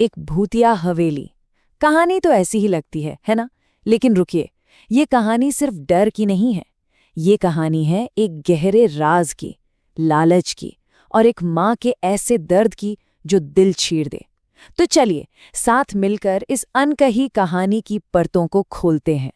एक भूतिया हवेली। कहानी तो ऐसी ही लगती है ना? लेकिन रुकिए, ये कहानी सिर्फ डर की नहीं है। ये कहानी है एक गहरे राज की, लालच की और एक माँ के ऐसे दर्द की जो दिल चीर दे। तो चलिए साथ मिलकर इस अनकही कहानी की परतों को खोलते हैं।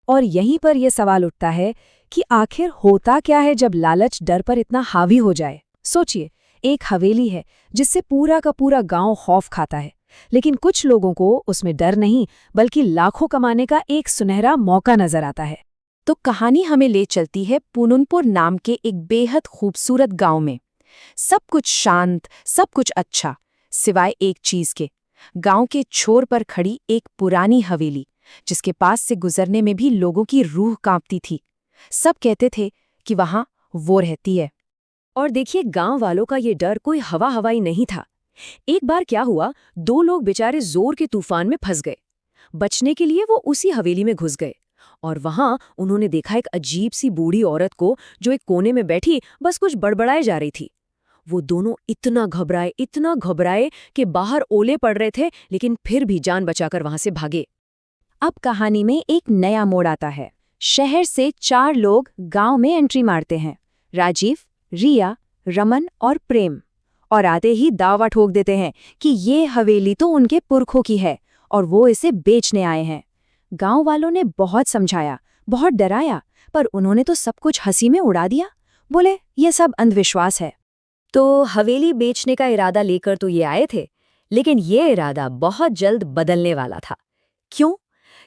और यहीं पर यह सवाल उठता है कि आखिर होता क्या है जब लालच डर पर इतना हावी हो जाए। सोचिए, एक हवेली है जिससे पूरा का पूरा गांव खौफ खाता है, लेकिन कुछ लोगों को उसमें डर नहीं बल्कि लाखों कमाने का एक सुनहरा मौका नजर आता है। तो कहानी हमें ले चलती है पूननपुर नाम के एक बेहद खूबसूरत गांव में। सब कुछ शांत, सब कुछ अच्छा, सिवाय एक चीज के। गांव के छोर पर खड़ी एक पुरानी हवेली, जिसके पास से गुजरने में भी लोगों की रूह कांपती थी। सब कहते थे कि वहां वो रहती है। और देखिए, गांव वालों का ये डर कोई हवा हवाई नहीं था। एक बार क्या हुआ, दो लोग बेचारे जोर के तूफान में फंस गए। बचने के लिए वो उसी हवेली में घुस गए और वहां उन्होंने देखा एक अजीब सी बूढ़ी औरत को जो एक कोने में बैठी बस कुछ बड़बड़ाए जा रही थी। वो दोनों इतना घबराए कि बाहर ओले पड़ रहे थे, लेकिन फिर भी जान बचाकर वहां से भागे। अब कहानी में एक नया मोड़ आता है। शहर से 4 लोग गांव में एंट्री मारते हैं, राजीव, रिया, रमन और प्रेम। और आते ही दावा ठोक देते हैं कि ये हवेली तो उनके पुरखों की है और वो इसे बेचने आए हैं। गांव वालों ने बहुत समझाया, बहुत डराया, पर उन्होंने तो सब कुछ हंसी में उड़ा दिया। बोले ये सब अंधविश्वास है। तो हवेली बेचने का इरादा लेकर तो ये आए थे, लेकिन ये इरादा बहुत जल्द बदलने वाला था। क्यों?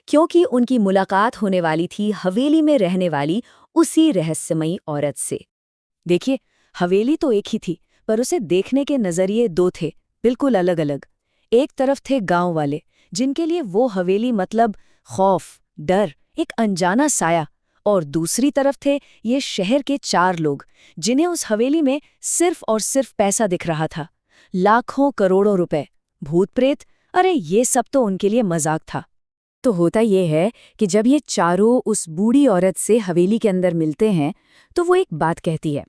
क्योंकि उनकी मुलाकात होने वाली थी हवेली में रहने वाली उसी रहस्यमयी औरत से। देखिए, हवेली तो एक ही थी, पर उसे देखने के नजरिए 2 थे, बिल्कुल अलग अलग। एक तरफ थे गांव वाले, जिनके लिए वो हवेली मतलब खौफ, डर, एक अनजाना साया। और दूसरी तरफ थे ये शहर के 4 लोग, जिन्हें उस हवेली में सिर्फ और सिर्फ पैसा दिख रहा था। लाखों करोड़ों रुपए, भूत प्रेत, अरे ये सब तो उनके लिए मजाक था। तो होता ये है कि जब ये चारों उस बूढ़ी औरत से हवेली के अंदर मिलते हैं, तो वो एक बात कहती है।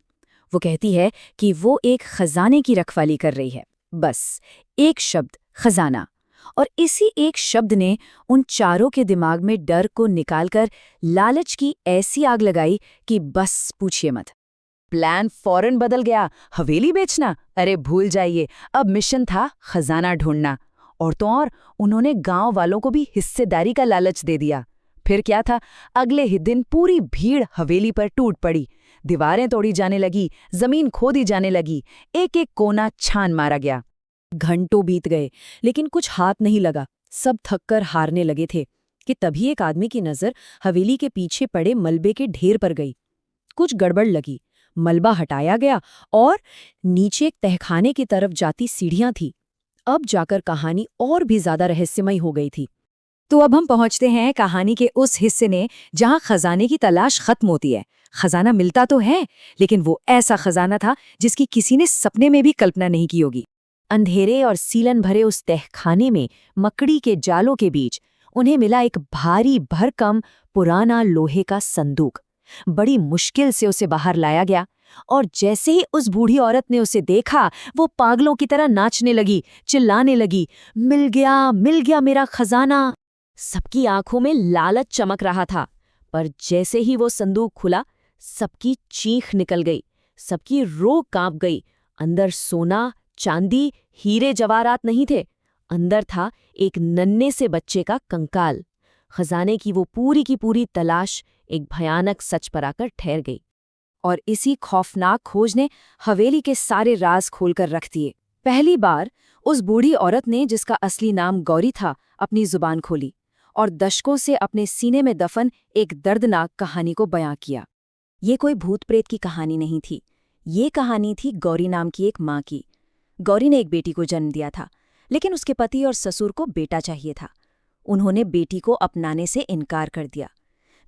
वो कहती है कि वो एक खजाने की रखवाली कर रही है। बस एक शब्द, खजाना। और इसी एक शब्द ने उन चारों के दिमाग में डर को निकालकर लालच की ऐसी आग लगाई कि बस पूछिए मत। प्लान फौरन बदल गया। हवेली बेचना, अरे भूल जाइए। अब मिशन था खजाना ढूंढना। और तो और उन्होंने गांव वालों को भी हिस्सेदारी का लालच दे दिया। फिर क्या था, अगले ही दिन पूरी भीड़ हवेली पर टूट पड़ी। दीवारें तोड़ी जाने लगी, जमीन खोदी जाने लगी, एक एक कोना छान मारा गया। घंटों बीत गए, लेकिन कुछ हाथ नहीं लगा। सब थककर हारने लगे थे कि तभी एक आदमी की नजर हवेली के पीछे पड़े मलबे के ढेर पर गई। कुछ गड़बड़ लगी। मलबा हटाया गया और नीचे एक तहखाने की तरफ जाती सीढ़ियां थी। अब जाकर कहानी और भी ज्यादा रहस्यमयी हो गई थी। तो अब हम पहुंचते हैं कहानी के उस हिस्से में जहां खजाने की तलाश खत्म होती है। खजाना मिलता तो है, लेकिन वो ऐसा खजाना था जिसकी किसी ने सपने में भी कल्पना नहीं की होगी। अंधेरे और सीलन भरे उस तहखाने में मकड़ी के जालों के बीच उन्हें मिला एक भारी भरकम पुराना लोहे का संदूक। बड़ी मुश्किल से उसे बाहर लाया गया और जैसे ही उस बूढ़ी औरत ने उसे देखा, वो पागलों की तरह नाचने लगी, चिल्लाने लगी, मिल गया मेरा खजाना। सबकी आंखों में लालच चमक रहा था, पर जैसे ही वो संदूक खुला, सबकी चीख निकल गई, सबकी रूह कांप गई। अंदर सोना, चांदी, हीरे जवाहरात नहीं थे। अंदर था एक नन्हे से बच्चे का कंकाल। खजाने की वो पूरी की पूरी तलाश एक भयानक सच पर आकर ठहर गई। और इसी खौफनाक खोज ने हवेली के सारे राज खोलकर रख दिए। पहली बार उस बूढ़ी औरत ने, जिसका असली नाम गौरी था, अपनी जुबान खोली और दशकों से अपने सीने में दफन एक दर्दनाक कहानी को बयां किया। ये कोई भूत प्रेत की कहानी नहीं थी। ये कहानी थी गौरी नाम की एक माँ की। गौरी ने एक बेटी को जन्म दिया था, लेकिन उसके पति और ससुर को बेटा चाहिए था। उन्होंने बेटी को अपनाने से इनकार कर दिया।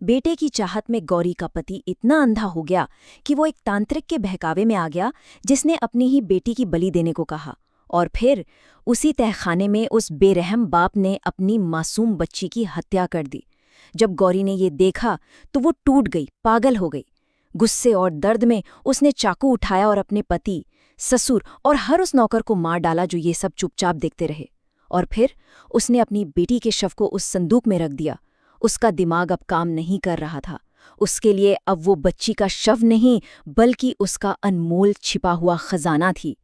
बेटे की चाहत में गौरी का पति इतना अंधा हो गया कि वो एक तांत्रिक के बहकावे में आ गया, जिसने अपनी ही बेटी की बलि देने को कहा। और फिर उसी तहखाने में उस बेरहम बाप ने अपनी मासूम बच्ची की हत्या कर दी। जब गौरी ने ये देखा तो वो टूट गई, पागल हो गई। गुस्से और दर्द में उसने चाकू उठाया और अपने पति, ससुर और हर उस नौकर को मार डाला जो ये सब चुपचाप देखते रहे। और फिर उसने अपनी बेटी के शव को उस संदूक में रख दिया। उसका दिमाग अब काम नहीं कर रहा था। उसके लिए अब वो बच्ची का शव नहीं, बल्कि उसका अनमोल छिपा हुआ खजाना थी।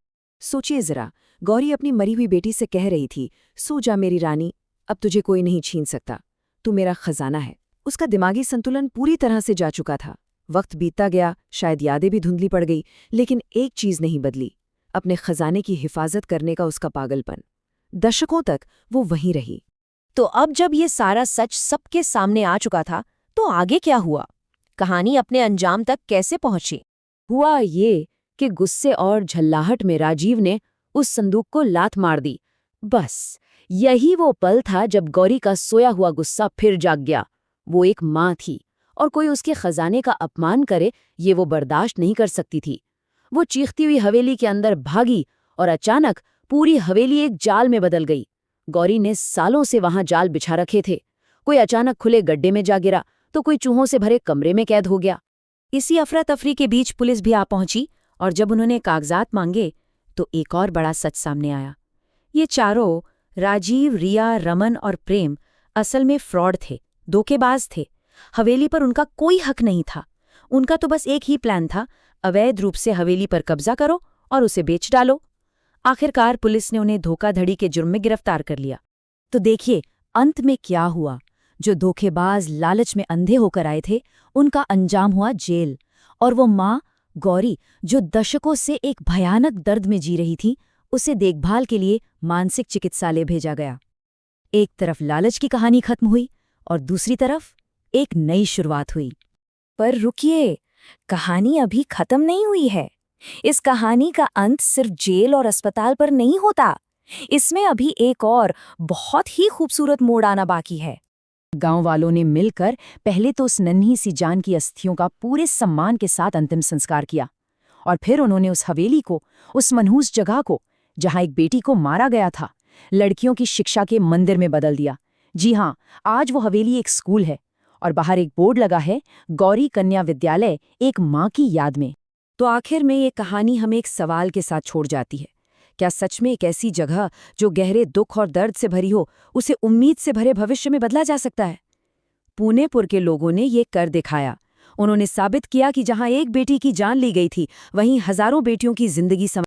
सोचिए जरा, गौरी अपनी मरी हुई बेटी से कह रही थी, सो जा मेरी रानी, अब तुझे कोई नहीं छीन सकता, तू मेरा खजाना है। उसका दिमागी संतुलन पूरी तरह से जा चुका था। वक्त बीतता गया, शायद यादें भी धुंधली पड़ गई, लेकिन एक चीज नहीं बदली, अपने खजाने की हिफाजत करने का उसका पागलपन। दशकों तक वो वहीं रही। तो अब जब ये सारा सच सबके सामने आ चुका था, तो आगे क्या हुआ? कहानी अपने अंजाम तक कैसे पहुंची? हुआ ये कि गुस्से और झल्लाहट में राजीव ने उस संदूक को लात मार दी। बस यही वो पल था जब गौरी का सोया हुआ गुस्सा फिर जाग गया। वो एक माँ थी और कोई उसके खजाने का अपमान करे ये वो बर्दाश्त नहीं कर सकती थी। वो चीखती हुई हवेली के अंदर भागी और अचानक पूरी हवेली एक जाल में बदल गई। गौरी ने सालों से वहां जाल बिछा रखे थे। कोई अचानक खुले गड्ढे में जा गिरा तो कोई चूहों से भरे कमरे में कैद हो गया। इसी अफरा तफरी के बीच पुलिस भी आ पहुंची और जब उन्होंने कागजात मांगे तो एक और बड़ा सच सामने आया। ये चारों, राजीव, रिया, रमन और प्रेम, असल में फ्रॉड थे, धोखेबाज थे। हवेली पर उनका कोई हक नहीं था। उनका तो बस एक ही प्लान था, अवैध रूप से हवेली पर कब्जा करो और उसे बेच डालो। आखिरकार पुलिस ने उन्हें धोखाधड़ी के जुर्म में गिरफ्तार कर लिया। तो देखिए अंत में क्या हुआ। जो धोखेबाज लालच में अंधे होकर आए थे, उनका अंजाम हुआ जेल। और वो माँ गौरी, जो दशकों से एक भयानक दर्द में जी रही थी, उसे देखभाल के लिए मानसिक चिकित्सालय भेजा गया। एक तरफ लालच की कहानी खत्म हुई और दूसरी तरफ एक नई शुरुआत हुई। पर रुकिए, कहानी अभी खत्म नहीं हुई है। इस कहानी का अंत सिर्फ जेल और अस्पताल पर नहीं होता। इसमें अभी एक और बहुत ही खूबसूरत मोड़ आना बाकी है। गांव वालों ने मिलकर पहले तो उस नन्ही सी जान की अस्थियों का पूरे सम्मान के साथ अंतिम संस्कार किया और फिर उन्होंने उस हवेली को, उस मनहूस जगह को जहां एक बेटी को मारा गया था, लड़कियों की शिक्षा के मंदिर में बदल दिया। जी हाँ, आज वो हवेली एक स्कूल है और बाहर एक बोर्ड लगा है, गौरी कन्या विद्यालय, एक माँ की याद में। तो आखिर में ये कहानी हमें एक सवाल के साथ छोड़ जाती है। क्या सच में एक ऐसी जगह जो गहरे दुख और दर्द से भरी हो, उसे उम्मीद से भरे भविष्य में बदला जा सकता है? पुणेपुर के लोगों ने ये कर दिखाया। उन्होंने साबित किया कि जहां एक बेटी की जान ली गई थी, वहीं हजारों बेटियों की जिंदगी